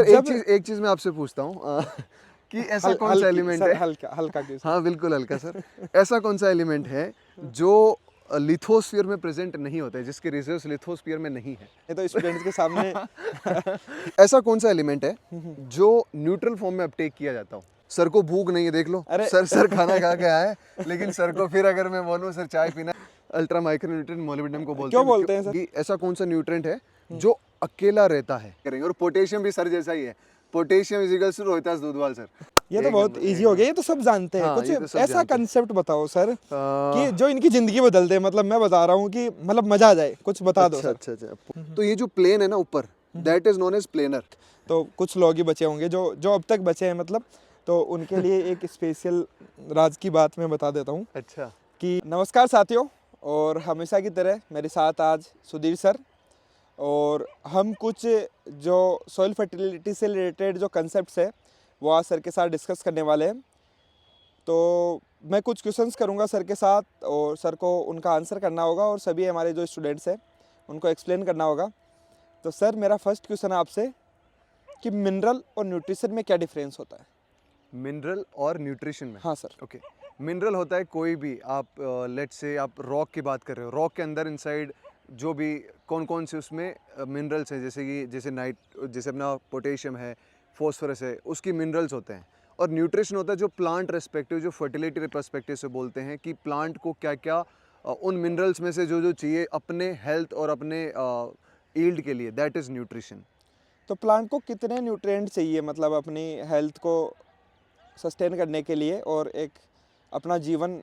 एक चीज मैं आपसे पूछता हूँ कि ऐसा कौन सा एलिमेंट है, हल्का हल्का क्वेश्चन। हाँ बिल्कुल हल्का सर, ऐसा कौन सा एलिमेंट है जो लिथोस्फीयर में प्रेजेंट नहीं होता है, जिसके रिजर्व्स लिथोस्फीयर में नहीं है? ये तो स्टूडेंट्स के सामने ऐसा कौन सा एलिमेंट है जो न्यूट्रल फॉर्म में अपटेक किया जाता हो? सर को भूख नहीं है, देख लो, अरे सर खाना खा के आए, लेकिन सर को फिर अगर मैं बोलूं सर चाय पीना, अल्ट्रा माइक्रो न्यूट्रिएंट मोलिब्डेनम को बोलते क्यों हैं। बोलते हैं सर? कि ऐसा कौन सा न्यूट्रिएंट है जो अकेला रहता है करेंगे? और पोटेशियम भी सर जैसा ही है, पोटेशियम इजिकल्स टू रोहितास दूधवाल सर। ये तो बहुत इजी हो गया, ये तो सब जानते हैं। हाँ, ये तो कुछ सब ऐसा जानते हैं। कंसेप्ट बताओ सर कि जो इनकी जिंदगी बदल दे। मतलब मैं बता रहा हूँ कि मतलब मजा आ जाए, कुछ बता दो सर। अच्छा। तो ये जो प्लेन है ना ऊपर, that is known as planar. तो कुछ लोग ही बचे होंगे जो जो अब तक बचे हैं, मतलब तो उनके लिए एक स्पेशल राज की बात मैं बता देता हूँ अच्छा। कि नमस्कार साथियों, और हमेशा की तरह मेरे साथ आज सुधीर सर, और हम कुछ जो सॉइल फर्टिलिटी से रिलेटेड जो कंसेप्ट्स है वो आज सर के साथ डिस्कस करने वाले हैं। तो मैं कुछ क्वेश्चंस करूंगा सर के साथ, और सर को उनका आंसर करना होगा, और सभी हमारे जो स्टूडेंट्स हैं उनको एक्सप्लेन करना होगा। तो सर मेरा फर्स्ट क्वेश्चन है आपसे कि मिनरल और न्यूट्रिशन में क्या डिफरेंस होता है? मिनरल और न्यूट्रिशन में? हाँ सर। ओके। मिनरल होता है कोई भी, आप लेट्स से आप रॉक की बात कर रहे हो, रॉक के अंदर इनसाइड जो भी कौन कौन से उसमें मिनरल्स हैं, जैसे अपना पोटेशियम है, फॉस्फोरस है, उसकी मिनरल्स होते हैं। और न्यूट्रिशन होता है जो प्लांट रेस्पेक्टिव, जो फर्टिलिटी पर्सपेक्टिव से बोलते हैं कि प्लांट को क्या क्या उन मिनरल्स में से जो जो चाहिए अपने हेल्थ और अपने ईल्ड के लिए, दैट इज़ न्यूट्रिशन। तो प्लांट को कितने न्यूट्रिएंट चाहिए, मतलब अपनी हेल्थ को सस्टेन करने के लिए और एक अपना जीवन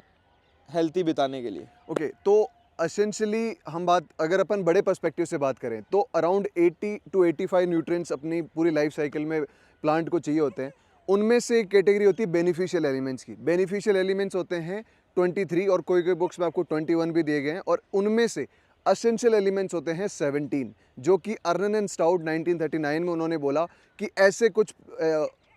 हेल्थी बिताने के लिए? ओके, तो एसेंशियली हम बात अगर अपन बड़े पर्सपेक्टिव से बात करें तो अराउंड 80 टू 85 न्यूट्रिएंट्स अपनी पूरी लाइफ साइकिल में प्लांट को चाहिए होते हैं। उनमें से एक कैटेगरी होती है बेनिफिशियल एलिमेंट्स की। बेनिफिशियल एलिमेंट्स होते हैं 23, और कोई कोई बुक्स में आपको 21 भी दिए गए हैं, और उनमें से एसेंशियल एलिमेंट्स होते हैं 17, जो कि अर्नन एंड स्टाउट 1939 में उन्होंने बोला कि ऐसे कुछ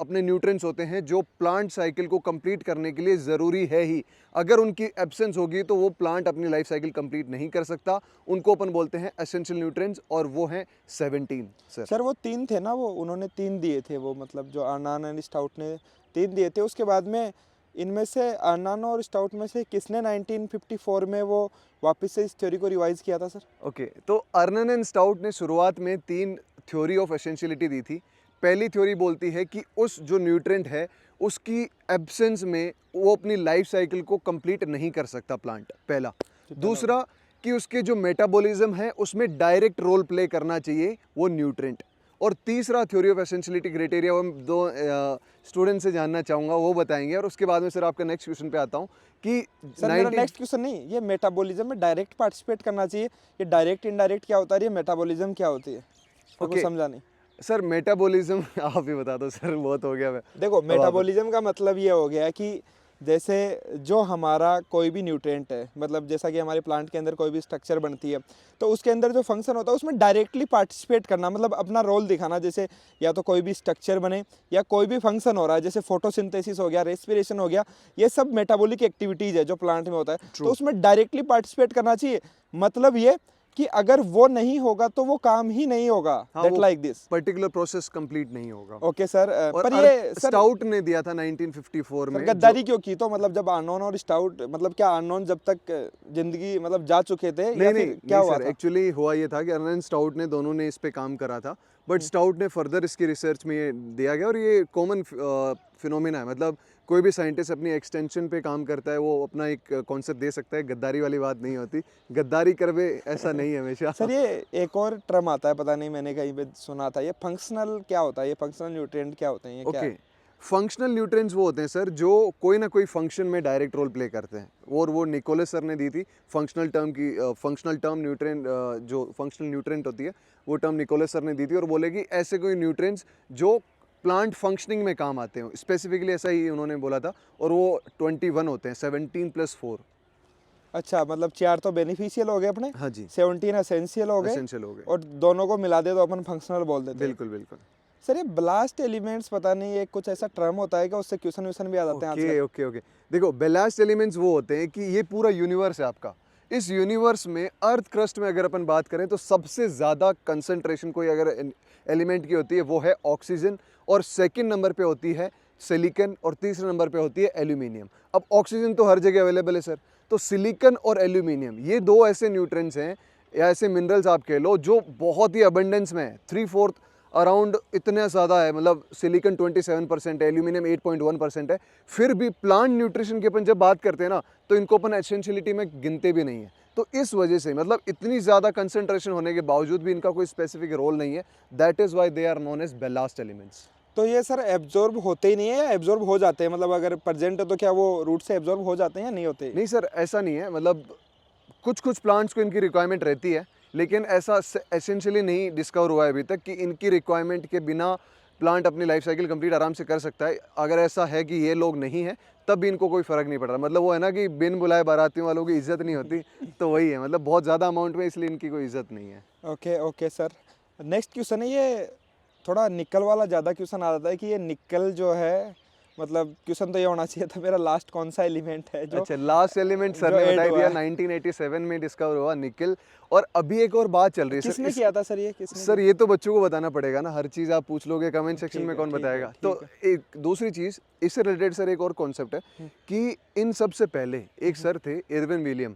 अपने न्यूट्रिएंट्स होते हैं जो प्लांट साइकिल को कंप्लीट करने के लिए ज़रूरी है ही। अगर उनकी एब्सेंस होगी तो वो प्लांट अपनी लाइफ साइकिल कंप्लीट नहीं कर सकता। उनको अपन बोलते हैं एसेंशियल न्यूट्रिएंट्स, और वो हैं 17 सर। सर वो 3 थे ना, वो उन्होंने 3 दिए थे, वो मतलब जो अर्नान एंड स्टाउट ने 3 दिए थे। उसके बाद में इनमें से अर्नान और स्टाउट में से किसने 1954 में वो वापस से इस थ्योरी को रिवाइज किया था सर? ओके, तो अर्नन एंड स्टाउट ने शुरुआत में 3 थ्योरी ऑफ एसेंशियलिटी दी थी। पहली थ्योरी बोलती है कि उस जो न्यूट्रिएंट है उसकी एब्सेंस में वो अपनी लाइफ साइकिल को कंप्लीट नहीं कर सकता प्लांट, पहला। दूसरा कि उसके जो मेटाबॉलिज्म है उसमें डायरेक्ट रोल प्ले करना चाहिए वो न्यूट्रिएंट। और तीसरा थ्योरी ऑफ एसेंशियलिटी क्राइटेरिया वो दो स्टूडेंट से जानना चाहूँगा, वो बताएंगे, और उसके बाद में सर आपका नेक्स्ट क्वेश्चन पे आता हूँ कि सर मेरा नेक्स्ट क्वेश्चन नहीं, ये मेटाबॉलिज्म में डायरेक्ट पार्टिसिपेट करना चाहिए, ये डायरेक्ट इनडायरेक्ट क्या होता है, ये मेटाबॉलिज्म क्या होती है? ओके समझा नहीं सर, मेटाबॉलिज्म आप ही बता दो सर, बहुत हो गया। मैं देखो, मेटाबॉलिज्म का मतलब ये हो गया कि जैसे जो हमारा कोई भी न्यूट्रिएंट है, मतलब जैसा कि हमारे प्लांट के अंदर कोई भी स्ट्रक्चर बनती है, तो उसके अंदर जो फंक्शन होता है उसमें डायरेक्टली पार्टिसिपेट करना, मतलब अपना रोल दिखाना। जैसे या तो कोई भी स्ट्रक्चर बने या कोई भी फंक्शन हो रहा है, जैसे फोटोसिंथेसिस हो गया, रेस्पिरेशन हो गया, ये सब मेटाबॉलिक एक्टिविटीज़ है जो प्लांट में होता है। तो उसमें डायरेक्टली पार्टिसिपेट करना चाहिए। मतलब ये कि अगर वो नहीं होगा तो वो काम ही नहीं होगा, that like this particular process complete नहीं होगा। ओके सर, और पर ये सर स्टाउट ने दिया था 1954 में। गद्दारी क्यों की? तो मतलब जब अर्नोन और स्टाउट, मतलब क्या अर्नोन जब तक जिंदगी मतलब जा चुके थे, या फिर क्या हुआ था? एक्चुअली हुआ ये था कि अर्नन एंड स्टाउट ने दोनों ने इस पे काम करा था, बट स्टाउट ने फर्दर इसकी रिसर्च में ये दिया गया, और ये कॉमन फिनोमिना है। मतलब कोई भी साइंटिस्ट अपनी एक्सटेंशन पे काम करता है, वो अपना एक कॉन्सेप्ट दे सकता है। गद्दारी वाली बात नहीं होती, गद्दारी करवे ऐसा नहीं है हमेशा। सर ये एक और टर्म आता है, पता नहीं मैंने कहीं पे सुना था, ये फंक्शनल क्या होता है, ये फंक्शनल न्यूट्रिएंट क्या होते हैं, ये क्या है? फंक्शनल न्यूट्रिएंट्स वो होते हैं सर जो कोई ना कोई फंक्शन में डायरेक्ट रोल प्ले करते हैं, और वो निकोलस सर ने दी थी फंक्शनल टर्म न्यूट्रिएंट। जो फंक्शनल न्यूट्रिएंट होती है वो टर्म निकोलस सर ने दी थी, और बोले कि ऐसे कोई न्यूट्रिएंट्स जो प्लांट फंक्शनिंग में काम आते हैं, स्पेसिफिकली ऐसा ही उन्होंने बोला था। और वो 21 होते हैं, 17 + 4। अच्छा, मतलब 4 तो बेनिफिशियल हो गए अपने, हाँ जी, 17 एसेंशियल हो गए, और दोनों को मिला दे तो अपन फंक्शनल बोल देते हैं। बिल्कुल बिल्कुल। सर ये ब्लास्ट एलिमेंट्स, पता नहीं ये कुछ ऐसा टर्म होता है कि उससे क्वेश्चन भी आ जाते हैं आजकल? ओके, देखो, बेलास्ट एलिमेंट्स वो होते हैं कि ये पूरा यूनिवर्स है आपका, इस यूनिवर्स में अर्थ क्रस्ट में अगर अपन बात करें तो सबसे ज़्यादा कंसंट्रेशन कोई अगर एलिमेंट की होती है वो है ऑक्सीजन, और सेकंड नंबर पे होती है सिलिकॉन, और तीसरे नंबर पे होती है एल्यूमिनियम। अब ऑक्सीजन तो हर जगह अवेलेबल है सर, तो सिलिकॉन और एल्यूमिनियम ये दो ऐसे न्यूट्रिएंट्स हैं या ऐसे मिनरल्स आप कह लो जो बहुत ही अबंडेंस में है, 3/4 अराउंड इतने ज़्यादा है, मतलब सिलिकॉन 27% है, एल्यूमिनियम 8.1% है। फिर भी प्लांट न्यूट्रिशन की अपन जब बात करते हैं ना तो इनको अपन एसेंशियलिटी में गिनते भी नहीं है। तो इस वजह से मतलब इतनी ज़्यादा कंसंट्रेशन होने के बावजूद भी इनका कोई स्पेसिफिक रोल नहीं है। That is why they are known as ballast elements. तो ये सर एब्जॉर्ब होते ही नहीं है या एब्जॉर्ब हो जाते हैं, मतलब अगर प्रेजेंट है तो क्या वो रूट से एब्जॉर्ब हो जाते हैं या नहीं होते? नहीं सर, ऐसा नहीं है, मतलब कुछ कुछ प्लांट्स को इनकी रिक्वायरमेंट रहती है, लेकिन ऐसा एसेंशियली नहीं डिस्कवर हुआ है अभी तक कि इनकी रिक्वायरमेंट के बिना प्लांट अपनी लाइफ साइकिल कंप्लीट आराम से कर सकता है। अगर ऐसा है कि ये लोग नहीं है तब भी इनको कोई फ़र्क नहीं पड़ रहा। मतलब वो है ना कि बिन बुलाए बारातियों वालों की इज्जत नहीं होती, तो वही है, मतलब बहुत ज़्यादा अमाउंट में, इसलिए इनकी कोई इज्जत नहीं है। Okay okay sir. Next question है, ये थोड़ा निकल वाला ज़्यादा क्वेश्चन आ जाता है कि ये निकल जो है, मतलब क्वेश्चन तो ये होना चाहिए था मेरा, लास्ट कौन सा एलिमेंट है जो अच्छा, लास्ट एलिमेंट सर जो ने add बता हुआ दिया, है? 1987 में डिस्कवर हुआ निकल। और अभी एक और बात चल रही है किसने सर, किया था सर, ये किसने सर ये तो बच्चों को बताना पड़ेगा ना, हर चीज़ आप पूछ लोगे कमेंट सेक्शन में, कौन ठीक है बताएगा। तो ठीक है। एक दूसरी चीज़ इससे रिलेटेड सर एक और कॉन्सेप्ट है कि इन सब से पहले एक सर थे इरविन विलियम,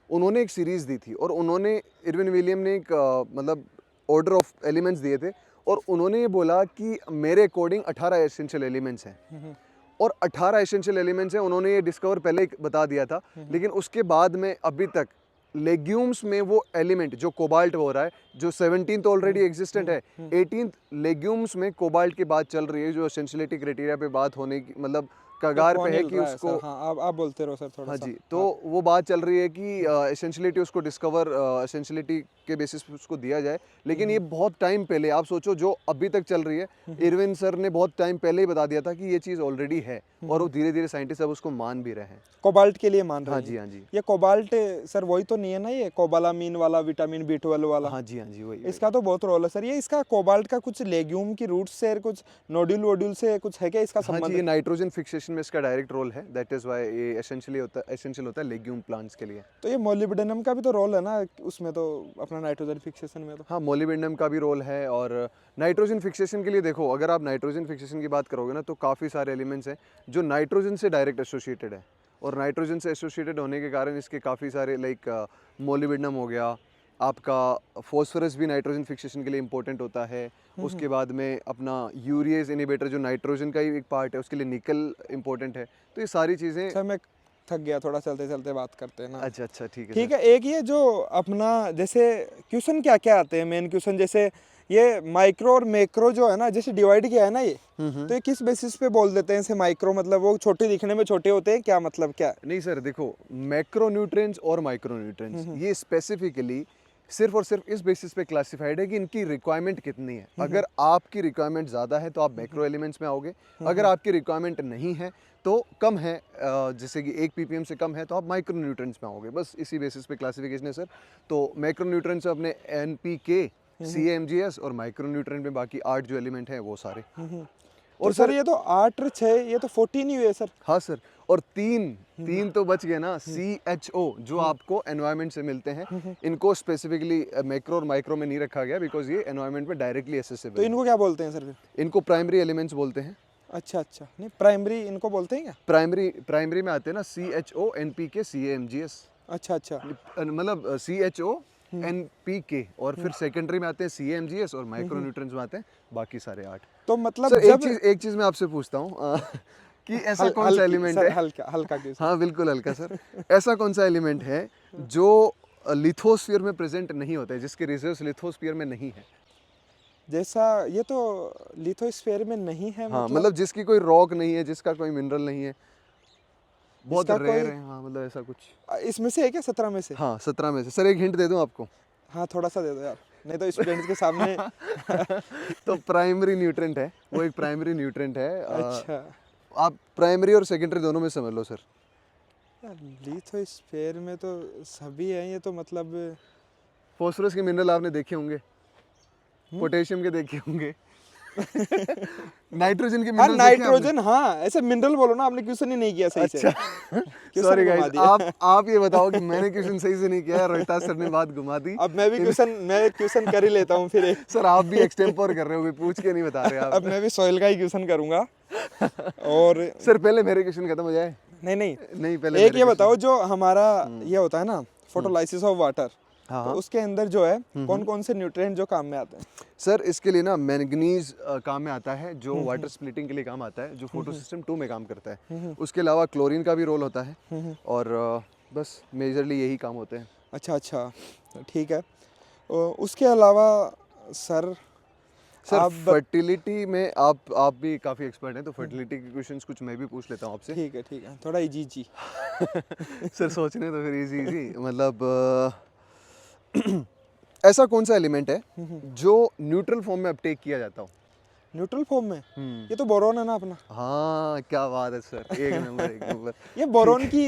उन्होंने एक सीरीज़ दी थी, और उन्होंने इरविन विलियम ने एक मतलब ऑर्डर ऑफ एलिमेंट्स दिए थे, और उन्होंने ये बोला कि मेरे अकॉर्डिंग 18 एसेंशियल एलिमेंट्स हैं, और 18 एसेंशियल एलिमेंट्स हैं, उन्होंने ये डिस्कवर पहले ही बता दिया था। लेकिन उसके बाद में अभी तक लेग्यूम्स में वो एलिमेंट जो कोबाल्ट हो रहा है, जो 17 तो ऑलरेडी एग्जिस्टेंट है, 18 लेग्यूम्स में कोबाल्ट की बात चल रही है, जो एसेंशियलिटी क्राइटेरिया पे बात होने की मतलब कगार पे है कि उसको, हाँ आप बोलते रहो सर थोड़ा हाँ सा। जी, तो वो बात चल रही है कि एसेंशियलिटी उसको डिस्कवर एसेंशियलिटी के बेसिस पे उसको दिया जाए। लेकिन ये बहुत टाइम पहले, आप सोचो जो अभी तक चल रही है, इरविन सर ने बहुत टाइम पहले ही बता दिया था कि ये चीज़ ऑलरेडी है, और वो धीरे धीरे साइंटिस्ट अब उसको मान भी रहे हैं। कोबाल्ट के लिए मान रहे हाँ हैं? जी, हाँ जी, ये कोबाल्ट सर वही तो नहीं है ना, ये कोबालामीन वाला, विटामिन B12 वाला? हाँ जी, हाँ जी, वही इसका तो बहुत रोल है सर। ये इसका कोबाल्ट का कुछ लेग्यूम की रूट से, कुछ नोड्यूल वोड्यूल से कुछ है क्या इसका हाँ जी, संबंध? ये नाइट्रोजन फिक्सेशन में इसका डायरेक्ट रोल है। दैट इज़ वाई ये एसेंशियल होता है लेग्यूम प्लांट्स के लिए। तो ये मोलिब्डेनम का भी तो रोल है ना उसमें, तो अपना नाइट्रोजन फिक्सेशन में तो? हाँ, मोलिब्डेनम का भी रोल है, और नाइट्रोजन फिक्सेशन के लिए देखो, अगर आप नाइट्रोजन फिक्सेशन की बात करोगे ना तो काफ़ी सारे एलिमेंट्स हैं जो नाइट्रोजन से डायरेक्ट एसोसिएटेड है, और नाइट्रोजन से एसोसिएटेड होने के कारण इसके काफ़ी सारे लाइक मोलिब्डेनम हो गया, आपका फॉस्फोरस भी नाइट्रोजन फिक्सेशन के लिए इंपॉर्टेंट होता है। उसके बाद में अपना यूरिएज इनहिबिटर जो नाइट्रोजन का ही एक पार्ट है, उसके लिए निकल इंपॉर्टेंट है। तो ये सारी चीज़ें। सर मैं थक गया थोड़ा, चलते चलते बात करते हैं ना। अच्छा अच्छा, ठीक है ठीक सर। है। एक ये जो अपना जैसे क्वेश्चन क्या क्या आते हैं, मेन क्वेश्चन जैसे ये माइक्रो और मैक्रो जो है ना, जैसे डिवाइड किया है ना ये, तो ये किस बेसिस पे बोल देते हैं इसे माइक्रो, मतलब वो छोटे दिखने में छोटे होते हैं क्या, मतलब क्या? नहीं सर, देखो, मैक्रो न्यूट्रिएंट्स और माइक्रो न्यूट्रिएंट्स ये स्पेसिफिकली सिर्फ और सिर्फ इस बेसिस पे क्लासिफाइड है कि इनकी रिक्वायरमेंट कितनी है। अगर आपकी रिक्वायरमेंट ज़्यादा है तो आप मैक्रो एलिमेंट्स में आओगे, अगर आपकी रिक्वायरमेंट नहीं है तो कम है, जैसे कि 1 ppm से कम है, तो आप माइक्रो न्यूट्रिएंट्स में आओगे। बस इसी बेसिस पे क्लासिफिकेशन है सर। तो मैक्रो न्यूट्रिएंट्स अपने NPK, CAMGS, और माइक्रो न्यूट्रिएंट में बाकी 8 जो एलिमेंट हैं वो सारे। और सर ये तो 8 और 6, ये तो 14 ही हुए सर। हाँ सर, और तीन तो बच गए ना, CHO जो आपको एनवायरनमेंट से मिलते हैं। इनको स्पेसिफिकली मैक्रो और माइक्रो में नहीं रखा गया बिकॉज ये एनवायरनमेंट में डायरेक्टली तो एसेसिबल है। इनको क्या बोलते हैं सर फिर? इनको प्राइमरी एलिमेंट्स बोलते हैं। अच्छा अच्छा, नहीं प्राइमरी इनको बोलते हैं क्या? प्राइमरी में आते हैं ना CHO, NPK, CAMGS, अच्छा अच्छा। मतलब CHO, NPK, और फिर सेकेंडरी में आते हैं CAMGS, और माइक्रो न्यूट्रिएंट्स में आते हैं बाकी सारे 8। तो मतलब सर जब एक चीज़ मैं आपसे पूछता हूँ कि ऐसा कौन सा एलिमेंट है, हल्का हल्का क्वेश्चन। हाँ बिल्कुल हल्का सर, ऐसा कौन सा एलिमेंट है जो लिथोस्फीयर में प्रेजेंट नहीं होता है, जिसके रिजर्व्स लिथोस्फीयर में नहीं है? जैसा ये तो लिथोस्फीयर में नहीं है, हाँ, मतलब जिसकी कोई रॉक नहीं है, जिसका कोई मिनरल नहीं है, बहुत इसका रेयर कोई- है। हाँ, मतलब ऐसा कुछ। इसमें से है क्या 17 में से? हाँ, 17 में से। सर एक हिंट दे दूं आपको? हाँ थोड़ा सा दे दो यार, नहीं तो स्टूडेंट्स के सामने। तो प्राइमरी न्यूट्रिएंट है वो, एक प्राइमरी न्यूट्रिएंट है। अच्छा आप प्राइमरी और सेकेंडरी दोनों में समझ लो सर। यार, लिथोस्फीयर में तो सभी हैं ये तो, मतलब फॉस्फोरस के मिनरल आपने देखे होंगे, पोटेशियम के देखे होंगे। नाइट्रोजन के हाँ minerals देखे आपने? नाइट्रोजन, हाँ ऐसे मिनरल बोलो ना, आपने क्वेश्चन ही नहीं किया सही से। अच्छा क्वेश्चन सॉरी घुमा गाइस, दिया। आप ये बताओ कि मैंने क्वेश्चन सही से नहीं किया है, रोहिताज सर ने बात घुमा दी। अब मैं क्वेश्चन कर ही लेता हूँ फिर एक। सर आप भी एक्सटेम्पोर कर रहे हो, कोई पूछ के नहीं बता रहे अब आप। मैं भी सॉइल का ही क्वेश्चन करूंगा। और सर पहले मेरे क्वेश्चन खत्म हो जाए। नहीं नहीं, नहीं पहले एक मेरे ये question- बताओ, जो हमारा ये होता है ना फोटोलाइसिस ऑफ वाटर, हाँ तो हाँ उसके अंदर जो है कौन कौन से न्यूट्रिएंट जो काम में आते हैं? सर इसके लिए ना मैंगनीज काम में आता है, जो वाटर स्प्लिटिंग के लिए काम आता है, जो फोटो सिस्टम 2 में काम करता है। उसके अलावा क्लोरीन का भी रोल होता है, और बस मेजरली यही काम होते हैं। अच्छा अच्छा, ठीक है। उसके अलावा सर सर आप फर्टिलिटी में आप भी काफ़ी एक्सपर्ट हैं, तो फर्टिलिटी के क्वेश्चंस कुछ मैं भी पूछ लेता हूँ आपसे। ठीक है, थोड़ा इजी जी। सर सोचने तो फिर इजी इजी मतलब ऐसा कौन सा एलिमेंट है जो न्यूट्रल फॉर्म में अपटेक किया जाता हो? न्यूट्रल फॉर्म में हम्म, ये तो बोरोन है ना अपना। हाँ क्या बात है सर, एक नंबर एक नंबर। ये बोरोन की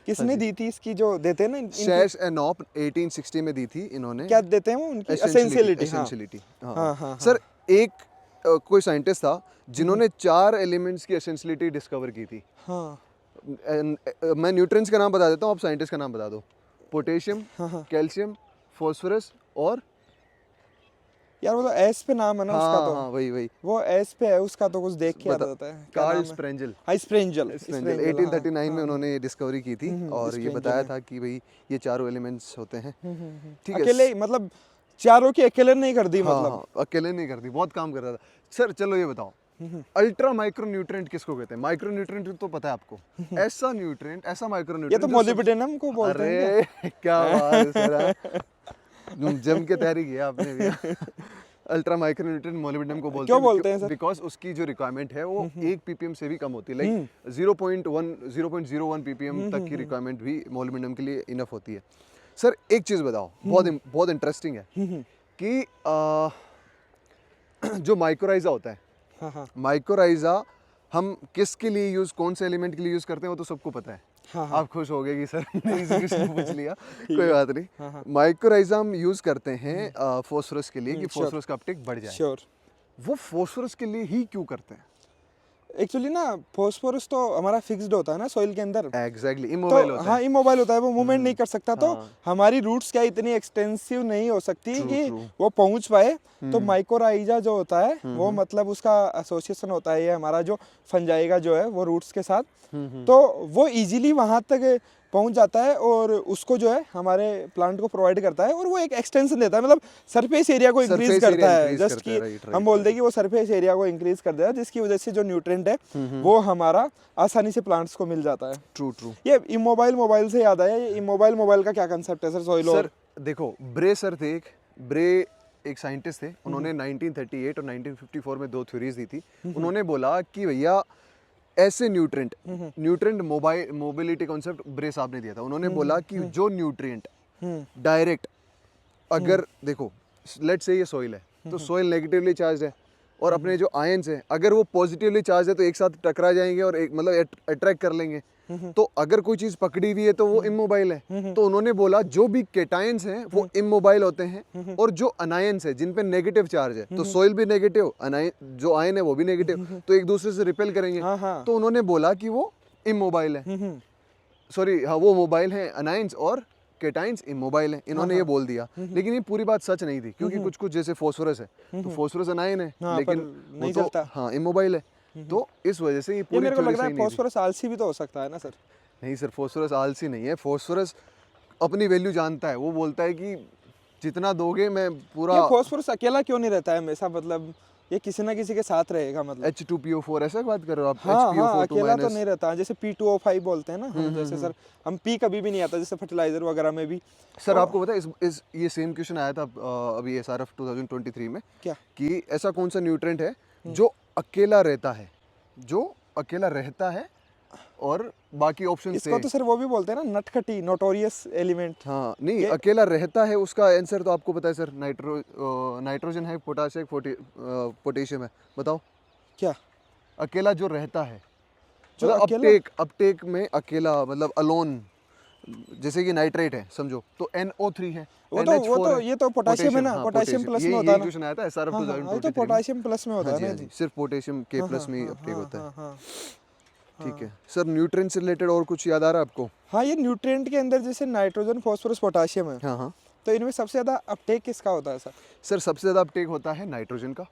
किसने दी थी, इसकी जो देते हैं ना शैश एनॉप 1860 में दी थी इन्होंने। क्या देते हैं वो, उनकी एसेंशियलिटी। हाँ एसेंशियलिटी हाँ हाँ सर एक कोई साइंटिस्ट था जिन्होंने 4 एलिमेंट्स की एसेंशियलिटी डिस्कवर की थी। हाँ मैं न्यूट्रिएंट्स का नाम बता देता हूँ, आप साइंटिस्ट का नाम बता दो। पोटेशियम, हाँ कैल्शियम, फास्फोरस और यार, वो तो एस पे नाम है ना उसका, हाँ तो हाँ वही वो एस पे है उसका, तो कुछ देख के याद बता- आता है क्या नाम कार्ल है? स्प्रेंजल। हाँ स्प्रेंजल, स्प्रेंजल 1839 में उन्होंने ये डिस्कवरी की थी, और ये स्प्रेंजल बताया है। था कि भाई ये चारों एलिमेंट्स होते हैं। ठीक है। अकेले मतलब चारों की अकेले नहीं कर दी हाँ मतलब। हाँ अकेले नहीं करती, बहुत काम कर रहा था। सर चलो ये बताओ, अल्ट्रा माइक्रो न्यूट्रिएंट किसको कहते हैं? माइक्रो न्यूट्रिएंट तो पता है आपको, ऐसा न्यूट्रिएंट, ऐसा माइक्रो ये तो न्यूट्रिएंट मोलिब्डेनम को बोलते हैं अरे क्या बात है सर, हाँ। जम के तैयारी किया आपने भी। अल्ट्रा माइक्रो न्यूट्रिएंट मोलिब्डेनम को बोलते क्यों हैं। बोलते हैं सर? बिकॉज उसकी जो रिक्वायरमेंट है वो 1 ppm से भी कम होती है, लाइक 0.01 ppm तक की रिक्वायरमेंट भी मोलिब्डेनम के लिए इनफ होती है। सर एक चीज़ बताओ, बहुत इंटरेस्टिंग है कि जो माइक्रोराइजा होता है, हाँ हाँ माइक्रोराइजा हम किसके लिए यूज़, कौन से एलिमेंट के लिए यूज़ करते हैं वो तो सबको पता है। हाँ आप खुश हो गए कि सर ने इस क्वेश्चन पूछ लिया, कोई बात नहीं। हाँ। माइक्रोराइजा हम यूज़ करते हैं फॉस्फोरस के लिए, कि फॉस्फोरस का अपटेक बढ़ जाए। श्योर। वो फॉस्फोरस के लिए ही क्यों करते हैं? एक्चुअली ना फॉस्फोरस तो हमारा फिक्स्ड होता है ना सॉइल के अंदर, एग्जैक्टली तो इमोबाइल होता हाँ है। इमोबाइल होता है, वो मूवमेंट नहीं कर सकता, तो हाँ। हमारी रूट्स क्या इतनी एक्सटेंसिव नहीं हो सकती True, कि true. वो पहुंच पाए। तो माइकोराइजा जो होता है वो मतलब उसका एसोसिएशन होता है, ये हमारा जो फंजाई का जो है वो रूट्स के साथ, तो वो इजीली वहां तक पहुंच जाता है और उसको जो है हमारे प्लांट को प्रोवाइड करता है, और वो एक एक्सटेंशन देता है, मतलब सरफेस एरिया को इंक्रीज Surface करता area है। increase जस्ट करता कि है, right, right, हम बोलते हैं कि वो सरफेस एरिया को इंक्रीज कर देता है, जिसकी वजह से जो न्यूट्रिएंट है वो हमारा आसानी से प्लांट्स को मिल जाता है। True true. ये इमोबाइल मोबाइल से याद आया, ये इमोबाइल मोबाइल का क्या कंसेप्ट है सर सॉइल और? सर देखो, ब्रे सर थे, ब्रे एक साइंटिस्ट थे, उन्होंने 1938 और 1954 में 2 थ्योरीज दी थी। उन्होंने बोला कि भैया ऐसे न्यूट्रिएंट मोबिलिटी कॉन्सेप्ट ब्रे साहब ने दिया था। उन्होंने बोला कि जो न्यूट्रिएंट डायरेक्ट, अगर देखो लेट से ये सॉइल है, तो सॉइल नेगेटिवली चार्ज है, और अपने जो आयंस हैं अगर वो पॉजिटिवली चार्ज है तो एक साथ टकरा जाएंगे और एक मतलब अट्रैक्ट कर लेंगे। तो अगर कोई चीज पकड़ी हुई है तो वो इमोबाइल है। तो उन्होंने बोला जो भी केटायंस हैं वो इमोबाइल होते हैं, और जो अनायंस है जिन पे नेगेटिव चार्ज है, तो सॉइल भी नेगेटिव, जो आयन है वो भी नेगेटिव, तो एक दूसरे से रिपेल करेंगे। हाँ हाँ तो उन्होंने बोला कि वो इमोबाइल है, सॉरी हाँ वो मोबाइल है अनायंस, और केटाइंस इमोबाइल है। इन्होंने ये बोल दिया, लेकिन ये पूरी बात सच नहीं थी, क्योंकि कुछ कुछ जैसे फास्फोरस है, तो फास्फोरस अनायन है, हाँ, लेकिन पर नहीं वो तो चलता। हाँ इमोबाइल है। तो इस वजह से ये ये पूरी मेरे को थ्योरी लग रहा सही है नहीं थी। फॉस्फोरस आलसी भी तो हो सकता है ना सर? नहीं सर, फास्फोरस आलसी नहीं है, फास्फोरस अपनी वैल्यू जानता है। वो बोलता है कि जितना दोगे मैं पूरा। ये फॉस्फोरस अकेला क्यों नहीं रहता है हमेशा, मतलब ये किसी ना किसी के साथ रहेगा मतलब? H2PO4 ऐसा बात कर रहे हो आप? हाँ हाँ HPO4 अकेला तो नहीं रहता, जैसे P2O5 बोलते हैं ना हम, जैसे सर हम P कभी भी नहीं आता, जैसे फर्टिलाइजर वगैरह में भी। सर आपको पता है इस ये सेम क्वेश्चन आया था अभी SRF 2023 में, क्या? कि ऐसा कौन सा न्यूट्रिएंट है जो अकेला रहता है, जो अकेला रहता है और बाकी ऑप्शन इसको तो सर वो भी बोलते हैं ना, नटखटी, नोटोरियस एलिमेंट। हाँ नहीं अकेला रहता है, उसका आंसर तो आपको पता है सर, नाइट्रोजन है, पोटाश है, पोटेशियम है, बताओ क्या अकेला जो रहता है, जो मतलब अकेला? अपटेक में अकेला, मतलब अलोन, जैसे कि नाइट्रेट है समझो, तो NO3 है, वो NH4 तो है, ये तो पोटेशियम है ना, हाँ, पोटेशियम प्लस में यही होता है ना। क्वेश्चन आया था SRF हाँ हाँ, ये तो 2023 में। पोटेशियम प्लस में होता हाँ है जी, ना हाँ जी। जी, सिर्फ पोटेशियम के हाँ प्लस हाँ में ही हाँ अपटेक हाँ होता है। हाँ हाँ ठीक है सर, न्यूट्रिएंट से रिलेटेड और कुछ याद आ रहा है आपको? हाँ। ये न्यूट्रिएंट के अंदर जैसे नाइट्रोजन, फास्फोरस, पोटेशियम है, हाँ हाँ तो इनमें सबसे ज़्यादा अपटेक किसका होता है सर? सर, सबसे ज़्यादा अपटेक होता है नाइट्रोजन का,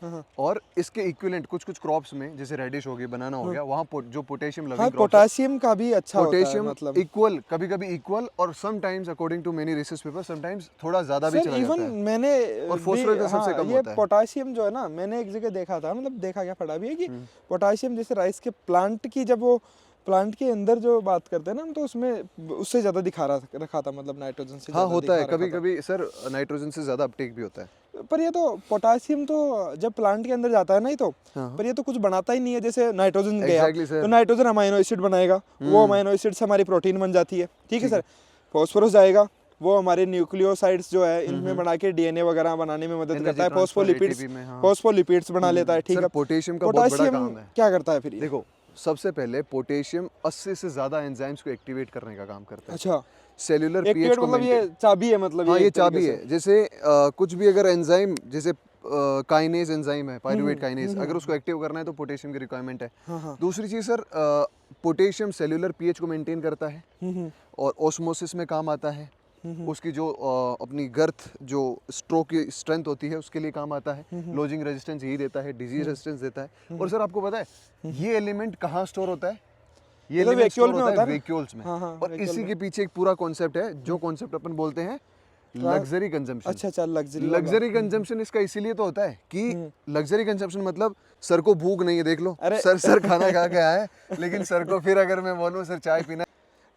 हाँ हाँ और इसके इक्विवेलेंट कुछ कुछ क्रॉप्स में, जैसे रेडिश हो गई, बनाना हो गया, वहाँ जो पोटेशियम हाँ, लविंग क्रॉप्स है, पोटेशियम का भी अच्छा होता है पोटेशियम मतलब। इक्वल, कभी कभी इक्वल, और sometimes according to many research paper sometimes थोड़ा ज़्यादा भी सर चला इवन जाता है। मैंने और भी, phosphorus का सबसे हाँ, कम ये होता है। पोटाशियम जो है ना, मैंने एक जगह देखा था, मतलब देखा क्या, पढ़ा भी है कि हम्म। पोटाशियम जैसे राइस के प्लांट की, जब वो प्लांट के अंदर जो बात करते हैं ना, तो उसमें उससे ज़्यादा दिखा रखा था, मतलब नाइट्रोजन से हाँ ज़्यादा होता है, दिखा कभी रखा कभी सर नाइट्रोजन से ज़्यादा अपटेक भी होता है। था। पर ये तो पोटाशियम तो जब प्लांट के अंदर जाता है ना, ही तो, हाँ पर ये तो कुछ बनाता ही नहीं है। जैसे नाइट्रोजन गया एग्जैक्टली तो सर। नाइट्रोजन अमाइनो एसिड बनाएगा, वो अमाइनो एसिड से हमारी प्रोटीन बन जाती है, ठीक है ठीक है। सर। फॉस्फोरस जाएगा, वो हमारे न्यूक्लियोसाइड्स जो है इनमें बना के डीएनए वगैरह बनाने में मदद एनर्जी करता है। ट्रांसफर फॉस्फोलिपिड्स, ATP में, हाँ। फॉस्फोलिपिड्स बना लेता है, ठीक सर है। पोटेशियम का बहुत बड़ा पोटाशियम काम है। क्या करता है फिर ये? देखो, सबसे पहले पोटेशियम 80 से ज़्यादा एंजाइम्स को एक्टिवेट करने का काम करता है। अच्छा, सेल्यूलर एक पीएच पेड़ को मतलब ये मेंटेन, चाबी है, मतलब हाँ ये ये एक तरीके चाबी से। है। जैसे कुछ भी अगर एंजाइम, जैसे काइनेज एंजाइम है, पायरुवेट काइनेज, अगर उसको एक्टिव करना है तो पोटेशियम की रिक्वायरमेंट है। हाँ हाँ। दूसरी चीज़ सर, पोटेशियम सेल्यूलर पीएच को मेंटेन करता है, और ऑस्मोसिस में काम आता है। उसकी जो अपनी गर्थ, जो स्ट्रोक की स्ट्रेंथ होती है, उसके लिए काम आता है। लोजिंग रेजिस्टेंस यही देता है, डिजीज रेजिस्टेंस देता है। और सर आपको पता है ये एलिमेंट कहाँ स्टोर होता है? ये तो एलिमेंट vacuole स्टोर में होता होता है है ना? वेक्यूल्स में। हाँ, हाँ, और vacuole इसी में। के पीछे एक पूरा कॉन्सेप्ट है, जो कॉन्सेप्ट अपन बोलते हैं लग्जरी कंजम्पशन। अच्छा अच्छा, लग्जरी वाला। लग्जरी कंजम्पशन इसका इसीलिए तो होता है कि लग्जरी कंजम्पशन मतलब सर को भूख नहीं है, देख लो, अरे सर खाना खा के आया है, लेकिन सर को फिर अगर मैं बोलूं सर चाय पीना,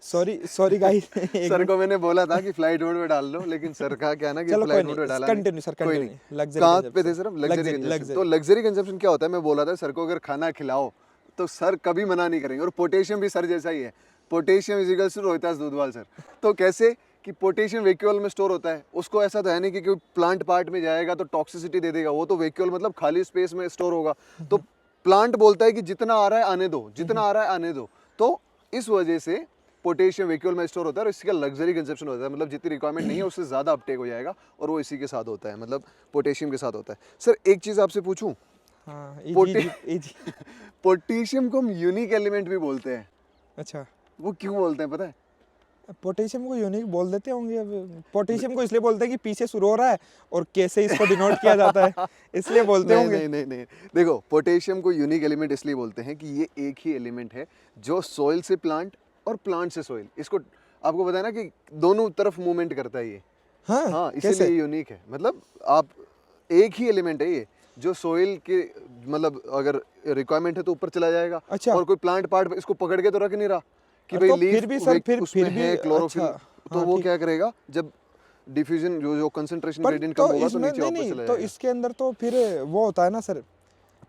सॉरी सॉरी गाइस, सर को मैंने बोला था कि फ्लाइट मोड में डाल लो, लेकिन सर का क्या ना कि चलो कोई फ्लाइट मोड में नहीं, डाला कंटिन्यू सर, कोई कंटिन्यू। नहीं। लग्जरी कहाँ पे थे कंजप्शन, सर हम? Luxury luxury consumption. लग्जरी। तो लग्जरी कंजम्पशन क्या होता है, मैं बोला था सर को अगर खाना खिलाओ तो सर कभी मना नहीं करेंगे। और पोटेशियम भी सर जैसा ही है, पोटेशियम इजिकल्स टू रोहितास दूधवाल सर। तो कैसे कि पोटेशियम वेक्यूल में स्टोर होता है, उसको ऐसा तो है नहीं कि कोई प्लांट पार्ट में जाएगा तो टॉक्सिसिटी दे देगा, वो तो वेक्यूल मतलब खाली स्पेस में स्टोर होगा। तो प्लांट बोलता है कि जितना आ रहा है आने दो, जितना आ रहा है आने दो। तो इस वजह से पोटेशियम वेक्यूल में स्टोर होता है, और इसका लग्जरी कंजप्शन होता है, मतलब जितनी रिक्वायरमेंट नहीं है उससे ज़्यादा अपटेक हो जाएगा, और वो इसी के साथ होता है, मतलब पोटेशियम के साथ होता है। सर एक चीज़ आपसे पूछूं, हाँ, इजी। पोटेशियम को हम यूनिक एलिमेंट भी बोलते हैं, अच्छा, वो क्यों बोलते हैं पता है? पोटेशियम को यूनिक बोल देते होंगे। अब पोटेशियम को इसलिए बोलते हैं कि पीछे शुरू हो रहा है और कैसे इसको डिनोट किया जाता है, इसलिए बोलते नहीं, होंगे। नहीं नहीं नहीं, देखो पोटेशियम को यूनिक एलिमेंट इसलिए बोलते हैं कि ये एक ही एलिमेंट है जो सॉइल से प्लांट और प्लांट से सॉइल, इसको आपको पता है ना कि दोनों तरफ मूवमेंट करता है ये। हाँ, हाँ, कैसे? इसीलिए यूनिक है। मतलब आप एक ही एलिमेंट है ये, जो सोइल के मतलब अगर रिक्वायरमेंट है तो ऊपर चला जाएगा। अच्छा। और कोई प्लांट पार्ट इसको पकड़ के तो रख नहीं रहा कि तो भाई लीफ फिर भी सर, फिर उसमें भी है क्लोरोफिल। अच्छा, तो हाँ, वो ठीक। क्या करेगा, जब डिफ्यूजन जो कंसंट्रेशन पर ग्रेडियंट कम तो होगा तो इसमें नीचे नहीं वापस नहीं, चला तो जाएगा। इसके अंदर तो फिर वो होता है ना सर,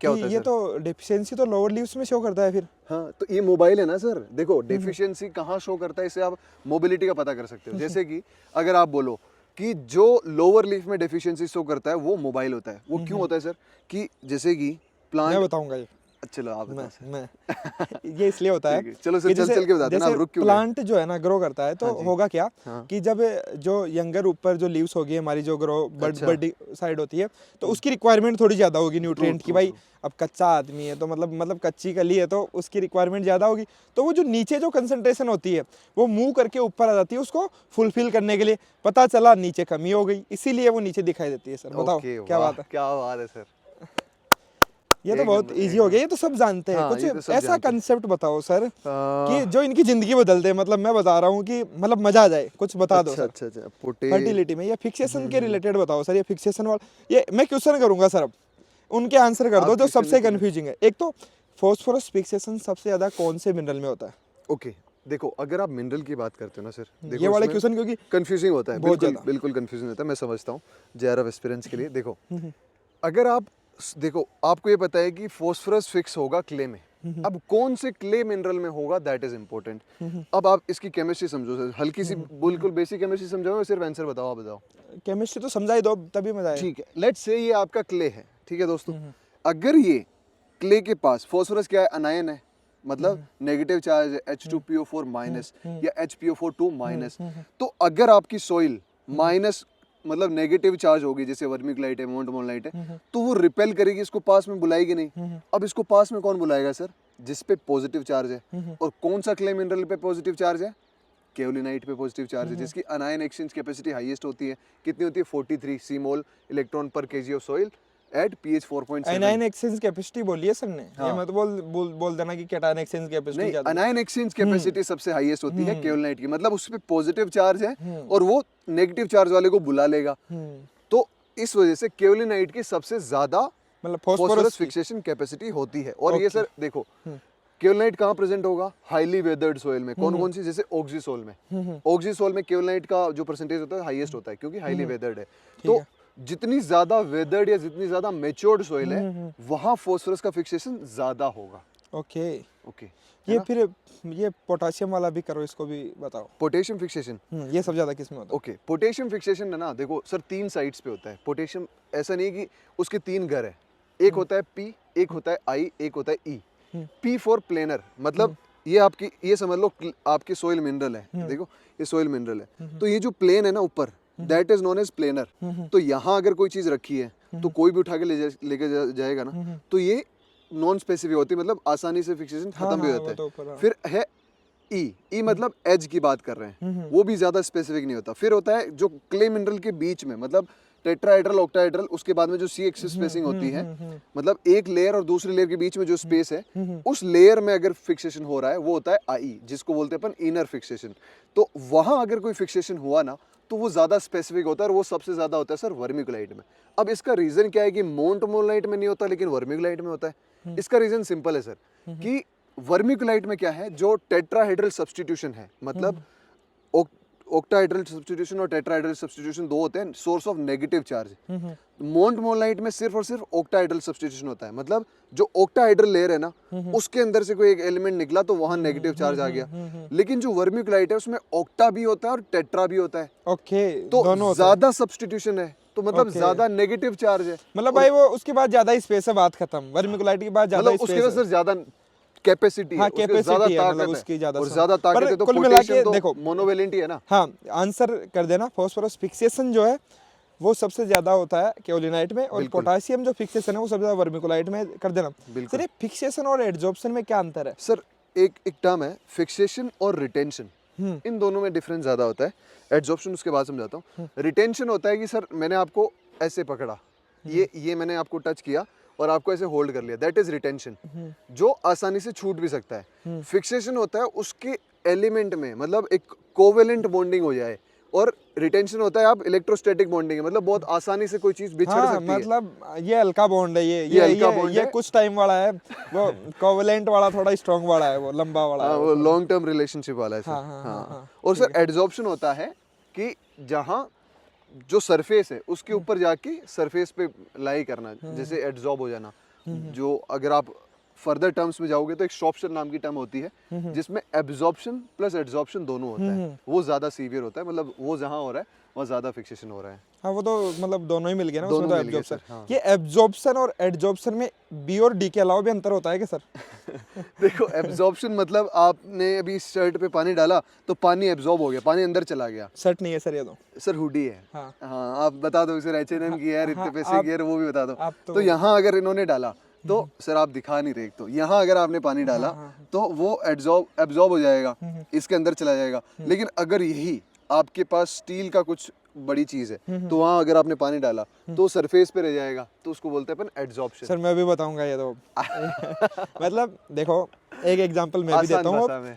क्या कि होता है ये सर? तो डेफिशिएंसी तो लोअर लीव्स में शो करता है फिर। हाँ, तो ये मोबाइल है ना सर, देखो डेफिशिएंसी कहाँ शो करता है, इससे आप मोबिलिटी का पता कर सकते हो। जैसे कि अगर आप बोलो कि जो लोअर लीफ में डेफिशिएंसी शो करता है वो मोबाइल होता है, वो क्यों होता है सर? कि जैसे कि मैं प्लांट, बताऊंगा ये। चलो आप बताओ सर। मैं ये इसलिए होता है ठीक है, चलो सर कि चल के बताते हैं ना, आप रुक क्यों गए? प्लांट जो है ना ग्रो करता है, तो हाँ जी। होगा क्या हाँ। कि जब जो यंगर ऊपर जो लीव्स होगी हमारी, जो ग्रो अच्छा। बड़ी साइड होती है, तो उसकी रिक्वायरमेंट थोड़ी ज्यादा होगी न्यूट्रिएंट की। true, भाई true. अब कच्चा आदमी है तो मतलब कच्ची कली है, तो उसकी रिक्वायरमेंट ज्यादा होगी। तो वो जो नीचे जो कंसंट्रेशन होती है वो मूव करके ऊपर आ जाती है उसको फुलफिल करने के लिए। पता चला नीचे कमी हो गई, इसीलिए वो नीचे दिखाई देती है। सर बताओ ओके, क्या वाह, बात है? क्या बात है सर। ये तो एक बहुत नंबर, इजी एक हो गया, ये तो सब जानते हैं। हाँ, ये तो कुछ सब ऐसा जानते हैं। कंसेप्ट बताओ सर कि आ, जो इनकी जिंदगी बदल दे। मतलब मैं बता रहा हूँ कि मतलब मजा आ जाए, कुछ बता दो अच्छा सर। अच्छा अच्छा, फर्टिलिटी में या फिक्सेशन के रिलेटेड बताओ सर। ये फिक्सेशन वाला, ये मैं क्वेश्चन करूंगा सर, अब उनके आंसर कर आप दो जो question सबसे नहीं कर रहे। कंफ्यूजिंग है। एक तो फास्फोरस फिक्सेशन सबसे ज्यादा कौन से मिनरल में होता है? ओके, देखो अगर आप मिनरल की बात करते हो ना सर, देखो ये वाला इसमें क्वेश्चन क्योंकि कंफ्यूजिंग होता है, बहुत बिल्कुल ज्यादा। बिल्कुल कंफ्यूजिंग होता है, मैं समझता हूँ JRF एस्पिरेंट्स के लिए। देखो अगर आप देखो, आपको ये पता है कि फास्फोरस फिक्स होगा क्ले में, अब कौन से क्ले मिनरल में होगा दैट इज इंपॉर्टेंट। अब आप इसकी केमिस्ट्री समझो सर, हल्की सी बिल्कुल बेसिक केमिस्ट्री समझाओ, सिर्फ आंसर बताओ, आप बताओ। केमिस्ट्री तो समझा ही दो तभी मजा आएगा। ठीक है, लेट्स से ये आपका क्ले है, ठीक है दोस्तों। अगर ये क्ले के पास फास्फोरस क्या है, अनायन है, मतलब नेगेटिव चार्ज है H2PO4 माइनस या HPO4 माइनस, तो अगर आपकी सॉइल माइनस मतलब नेगेटिव चार्ज होगी, जैसे वर्मिकुलाइट है, मोंटमोलाइट है, तो वो रिपेल करेगी, इसको पास में बुलाएगी नहीं। अब इसको पास में कौन बुलाएगा सर? जिस पे पॉजिटिव चार्ज है। और कौन सा क्ले मिनरल पे पॉजिटिव चार्ज है? केओलिनाइट पे पॉजिटिव चार्ज है, जिसकी अनायन एक्सचेंज कैपेसिटी हाईएस्ट होती है। कितनी होती है? 43 सी मोल इलेक्ट्रॉन पर KG of soil eight pH 4.7। Anion exchange capacity बोली है सर ने, हाँ। ये मत बोल देना कि कैटायन एक्सचेंज कैपेसिटी नहीं, ज्यादा। अनायन एक्सचेंज कैपेसिटी सबसे हाईएस्ट होती है केओलिनाइट की, मतलब उस पे पॉजिटिव चार्ज है और वो नेगेटिव चार्ज वाले को बुला लेगा। तो इस वजह से केओलिनाइट की सबसे ज्यादा मतलब फास्फोरस फास्फोरस फिक्सेशन कैपेसिटी होती है। और ये सर देखो, केओलिनाइट कहाँ प्रेजेंट होगा? हाईली वेदर्ड सोइल में। कौन कौन सी? जैसे ऑक्सीसोल में। ऑक्सीसोल में केओलिनाइट का जो परसेंटेज होता है हाईएस्ट होता है, क्योंकि हाईली वेदर्ड है। तो जितनी ज्यादा वेदर्ड या जितनी ज्यादा मेच्योर्ड सोइल है, वहाँ फास्फोरस का फिक्सेशन ज्यादा होगा। ओके। ओके, ये फिर ये पोटेशियम वाला भी करो, इसको भी बताओ। Potassium fixation. ये सब ज्यादा किस में होता है? ओके, पोटेशियम फिक्सेशन है ना, देखो सर 3 साइड्स पे होता है पोटेशियम। ऐसा नहीं कि उसके 3 घर है, एक होता है पी, एक होता है आई, एक होता है ई। पी फॉर प्लेनर, मतलब ये आपकी, ये समझ लो आपकी सोइल मिनरल है। देखो ये सोइल मिनरल है, तो ये जो प्लेन है ना ऊपर, that is known as planar. तो यहाँ अगर कोई चीज रखी है तो कोई भी उठा के लेके जाएगा ना, तो ये नॉन स्पेसिफिक होती है, मतलब आसानी से फिक्सेशन खत्म भी होता है। फिर है ई मतलब एज की बात कर रहे हैं, वो भी ज्यादा स्पेसिफिक नहीं होता। फिर होता है जो क्ले मिनरल के बीच में, मतलब टेट्राहेड्रल, ऑक्टाहेड्रल, उसके बाद में जो सी एक्सिस स्पेसिंग होती है, मतलब एक लेयर और दूसरी लेयर के बीच में जो स्पेस है, उस लेयर में अगर फिक्सेशन हो रहा है, वो होता है आई, जिसको बोलते हैं अपन इनर फिक्सेशन। तो वहां अगर कोई फिक्सेशन हुआ ना, तो वो ज्यादा स्पेसिफिक होता है, और वो सबसे ज्यादा होता है सर वर्मिकुलाइट में। अब इसका रीजन क्या है कि मोंटमोलाइट में नहीं होता लेकिन वर्मिकुलाइट में होता है? इसका रीजन सिंपल है सर, कि वर्मिकुलाइट में क्या है, जो टेट्राहेड्रल सब्स्टिट्यूशन है, मतलब ऑक्टाहेड्रल सब्स्टिट्यूशन और टेट्राहेड्रल सब्स्टिट्यूशन दो होते हैं, सोर्स ऑफ नेगेटिव चार्ज। मोंटमोलाइट में सिर्फ और सिर्फ ऑक्टाहेड्रल सब्स्टिट्यूशन होता है, मतलब जो ऑक्टाहेड्रल लेयर है ना, उसके अंदर से कोई एक एलिमेंट निकला तो वहां नेगेटिव चार्ज आ गया। लेकिन जो वर्मिकुलाइट है उसमें ऑक्टा भी होता है और टेट्रा भी होता है। ओके, तो ज्यादा सब्स्टिट्यूशन है, तो मतलब ज्यादा नेगेटिव चार्ज है। मतलब भाई वो उसके बाद ज्यादा स्पेस है, बात खत्म। वर्मिकुलाइट के बाद ज्यादा मतलब स्पेस उसके बाद है। सर ज्यादा कैपेसिटी है, हाँ, उसके कैपेसिटी ज्यादा है, ताकत मतलब है, उसकी ज्यादा और सम- ज्यादा ताकत पर है, तो कुल मिला के पोटेशियम तो देखो, मोनोवेलेंट ही है ना। हाँ, आंसर कर देना। फास्फोरस फिक्सेशन जो है वो सबसे ज्यादा होता है केओलिनाइट में, और पोटेशियम जो फिक्सेशन है वो सबसे ज्यादा वर्मिकुलाइट में कर देना। सर ये फिक्सेशन और एडजॉर्प्शन में क्या अंतर है? सर एक टर्म है फिक्सेशन और रिटेंशन, इन दोनों में डिफरेंस ज्यादा होता है। एडजॉर्प्शन उसके बाद समझाता हूँ। रिटेंशन होता है कि सर मैंने आपको ऐसे पकड़ा, ये मैंने आपको टच किया और आपको ऐसे होल्ड कर लिया, दैट इज रिटेंशन, जो आसानी से छूट भी सकता है। फिक्सेशन होता है उसके एलिमेंट में, मतलब एक कोवेलेंट बॉन्डिंग हो जाए, और रिटेंशन होता है आप इलेक्ट्रोस्टैटिक बॉन्डिंग है, मतलब बहुत आसानी से कोई चीज बिछड़ सकती है। मतलब ये हल्का बॉन्ड है, ये हल्का बॉन्ड ये है। कुछ टाइम वाला है, वो कोवेलेंट वाला थोड़ा स्ट्रांग वाला है, वो लंबा वाला है। वो लॉन्ग टर्म रिलेशनशिप वाला है सर। हाँ। और सर एड्जॉर्प्शन होता है कि जहाँ जो सरफेस है उसके ऊपर जाके सरफेस पे लाई करना, जैसे एड्जॉर्ब हो जाना। जो अगर आप फर्दर टर्म्स में जाओगे तो एक शॉप्शन नाम की टर्म होती है, जिसमें एब्जॉर्प्शन प्लस एड्जॉर्प्शन दोनों होता है, वो ज्यादा सीवियर होता है, मतलब वो जहाँ हो रहा है वहाँ ज्यादा फिक्सेशन हो रहा है। हाँ, वो तो मतलब दोनों ही मिल गए ना, उसमें दोनों तो मिल गए एब्जॉर्प्शन। सर, हाँ। ये एब्जॉर्प्शन और एडजॉर्प्शन में बी और डी के अलावा भी अंतर होता है क्या सर? देखो एब्जॉर्प्शन मतलब आपने अभी शर्ट पे पानी डाला तो पानी एब्जॉर्ब हो गया, पानी अंदर चला गया। शर्ट नहीं है सर ये तो। सर हुडी है। हाँ। हाँ, आप बता दो सर, H&M की है, इतने पैसे की है, वो भी बता दो। आप तो यहाँ अगर इन्होंने डाला तो सर आप दिखा नहीं रहे, तो यहाँ अगर आपने पानी डाला तो वो एब्जॉर्ब हो जाएगा, इसके अंदर चला जाएगा। लेकिन अगर यही आपके पास स्टील का कुछ बड़ी चीज है तो वहाँ अगर आपने पानी डाला तो सरफेस पे रह जाएगा, तो उसको बोलते हैं अपन एड्जॉर्प्शन। सर मैं भी बताऊंगा ये तो। मतलब देखो, एक एग्जांपल मैं भी देता हूँ।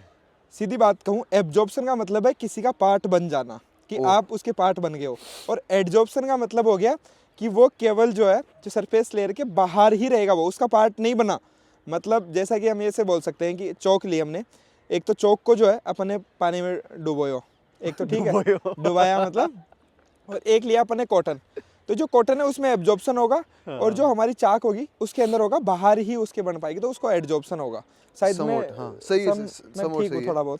सीधी बात कहूँ, एब्जॉर्प्शन का मतलब है किसी का पार्ट बन जाना, कि आप उसके पार्ट बन गए हो। और एड्जॉर्प्शन का मतलब हो गया कि वो केवल जो है, जो सरफेस लेयर के बाहर ही रहेगा, वो उसका पार्ट नहीं बना। मतलब जैसा कि हम ऐसे बोल सकते हैं कि चौक ली हमने, एक तो चौक को जो है अपने पानी में डुबोयो, एक तो ठीक है डुबाया मतलब, और एक लिया अपने कॉटन। तो जो कॉटन है उसमें एब्जॉर्प्शन होगा, और जो हमारी चाक होगी उसके अंदर होगा, बाहर ही उसके बन पाएगी, तो उसको एड्जॉर्प्शन होगा। शायद में सही है, मैं ठीक हूँ थोड़ा बहुत।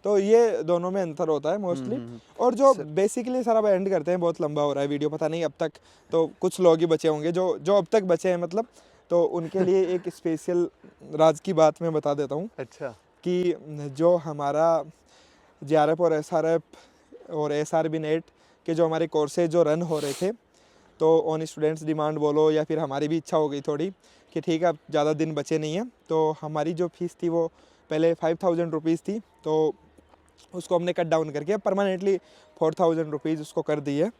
तो ये दोनों में अंतर होता है मोस्टली। और जो बेसिकली सर अब एंड करते हैं, बहुत लंबा हो रहा है वीडियो, पता नहीं अब तक तो कुछ लोग ही बचे होंगे जो अब तक बचे हैं, मतलब तो उनके लिए एक स्पेशल राज की बात मैं बता देता हूँ अच्छा। कि जो हमारा JRF और SRF और SRB नेट के जो हमारे कोर्सेज जो रन हो रहे थे, तो ऑन स्टूडेंट्स डिमांड बोलो या फिर हमारी भी इच्छा हो गई थोड़ी कि ठीक है अब ज़्यादा दिन बचे नहीं हैं, तो हमारी जो फीस थी वो पहले 5000 रुपीज़ थी, तो उसको हमने कट डाउन करके परमानेंटली 4000 रुपीज़ उसको कर दी है।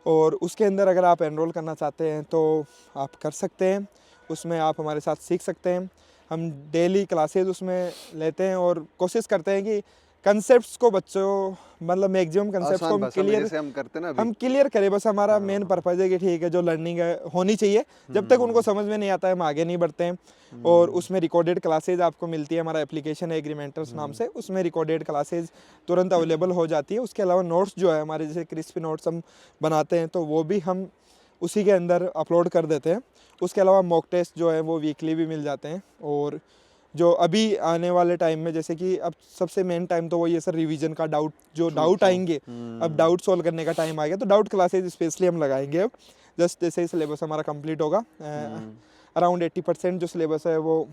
और उसके अंदर अगर आप एनरोल करना चाहते हैं तो आप कर सकते हैं, उसमें आप हमारे साथ सीख सकते हैं। हम डेली क्लासेस उसमें लेते हैं और कोशिश करते हैं कि कंसेप्ट्स को बच्चों मतलब मैक्सिमम कंसेप्ट्स को आसान हम भाषा में क्लियर जैसे हम करते हैं ना अभी। हम क्लियर करें। बस हमारा मेन पर्पज़ है कि ठीक है जो लर्निंग है होनी चाहिए, जब तक उनको समझ में नहीं आता है हम आगे नहीं बढ़ते हैं। और उसमें रिकॉर्डेड क्लासेज आपको मिलती है, हमारा एप्लीकेशन है एग्रीमेंटर्स नाम से, उसमें रिकॉर्डेड क्लासेज तुरंत अवेलेबल हो जाती है। उसके अलावा नोट्स जो है हमारे जैसे क्रिस्पी नोट्स हम बनाते हैं तो वो भी हम उसी के अंदर अपलोड कर देते हैं। उसके अलावा मॉक टेस्ट जो है वो वीकली भी मिल जाते हैं। और जो अभी आने वाले टाइम में जैसे कि अब सबसे मेन टाइम तो वही है सर, रिवीजन का डाउट आएंगे, अब डाउट सॉल्व करने का टाइम आ गया, तो डाउट क्लासेज स्पेशली हम लगाएंगे अब। जस्ट जैसे ही सिलेबस हमारा कंप्लीट होगा, अराउंड 80% जो सिलेबस है वो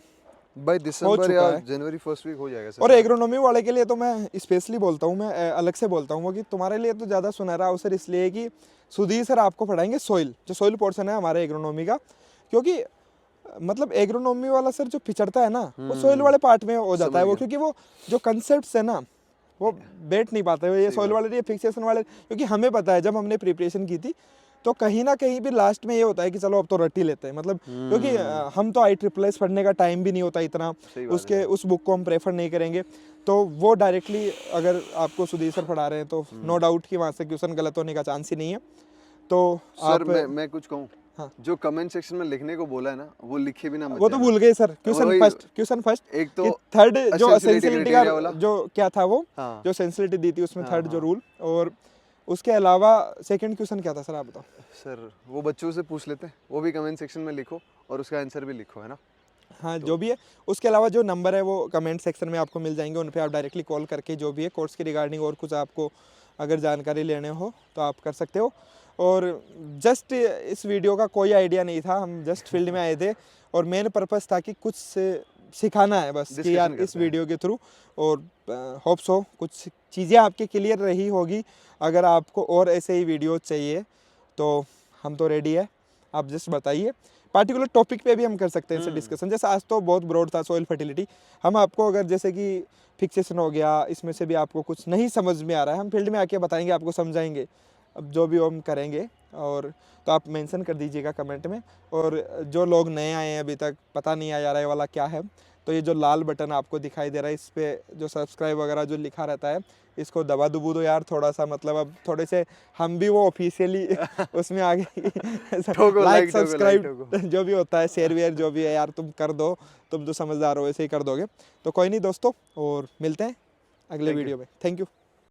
बाय हो दिसंबर चुका या है। जनवरी फर्स्ट वीक हो जाएगा सर। और एग्रोनॉमी वाले के लिए तो मैं स्पेशली बोलता हूँ, मैं अलग से बोलता हूँ वो कि तुम्हारे लिए तो ज़्यादा सुनहरा अवसर इसलिए है कि सुधीर सर आपको पढ़ाएंगे सोइल, जो सोइल पोर्शन है हमारे एग्रोनॉमी का। क्योंकि मतलब एग्रोनॉमी वाला सर जो पिछड़ता है ना वो सोइल वाले पार्ट में हो जाता है वो, क्योंकि वो जो कंसेप्ट्स है ना वो बैठ नहीं पाते ये सोइल वाले, ये फिक्सेशन वाले। क्योंकि हमें पता है जब हमने प्रिपरेशन की थी तो कहीं ना कहीं भी लास्ट में ये होता है कि चलो अब तो रट ही लेते हैं, मतलब क्योंकि हम तो ISSS पढ़ने का टाइम भी नहीं होता इतना, उसके उस बुक को हम प्रेफर नहीं करेंगे। तो वो डायरेक्टली अगर आपको सुधीर सर पढ़ा रहे हैं तो नो डाउट कि वहाँ से क्वेश्चन गलत होने का चांस ही नहीं है। तो सर आप मैं कुछ कहूँ। हाँ। जो कमेंट सेक्शन में लिखने को बोला है ना वो लिखे बिना मत वो तो जाना। भूल गए सर, वही, क्वेश्चन फर्स्ट एक तो थर्ड जो essentiality सेंसिटिविटी का criteria वाला। जो क्या था वो, हाँ। जो सेंसिटिविटी दी थी उसमें हाँ, थर्ड जो हाँ। रूल, और उसके अलावा सेकंड क्वेश्चन क्या था सर आप बताओ। सर वो बच्चों से पूछ लेते हैं, वो भी कमेंट सेक्शन में लिखो और उसका आंसर भी लिखो, है ना। हाँ जो भी है, उसके अलावा जो नंबर है वो कमेंट सेक्शन में आपको मिल जाएंगे, उन पे आप डायरेक्टली कॉल करके जो भी है कोर्स के रिगार्डिंग और कुछ आपको अगर जानकारी लेने हो तो आप कर सकते हो। और जस्ट इस वीडियो का कोई आइडिया नहीं था, हम जस्ट फील्ड में आए थे और मेन पर्पस था कि कुछ सिखाना है बस कि यार इस वीडियो के थ्रू। और होप्स हो कुछ चीज़ें आपके क्लियर रही होगी। अगर आपको और ऐसे ही वीडियो चाहिए तो हम तो रेडी है, आप जस्ट बताइए। पार्टिकुलर टॉपिक पे भी हम कर सकते हैं इससे डिस्कशन, जैसे आज तो बहुत ब्रॉड था सॉइल फर्टिलिटी। हम आपको अगर जैसे कि फिक्सेशन हो गया, इसमें से भी आपको कुछ नहीं समझ में आ रहा है, हम फील्ड में आके बताएंगे, आपको समझाएंगे। अब जो भी हम करेंगे और तो आप मेंशन कर दीजिएगा कमेंट में। और जो लोग नए आए हैं अभी तक पता नहीं आ रहा है वाला क्या है, तो ये जो लाल बटन आपको दिखाई दे रहा है इस पर जो सब्सक्राइब वगैरह जो लिखा रहता है इसको दबा दुबू दो यार थोड़ा सा, मतलब अब थोड़े से हम भी वो ऑफिशियली उसमें आगे लाइक सब्सक्राइब जो भी होता है शेयर वेयर जो भी है यार तुम कर दो, तुम तो समझदार हो ऐसे ही कर दोगे। तो कोई नहीं दोस्तों, और मिलते हैं अगले वीडियो में। Thank you.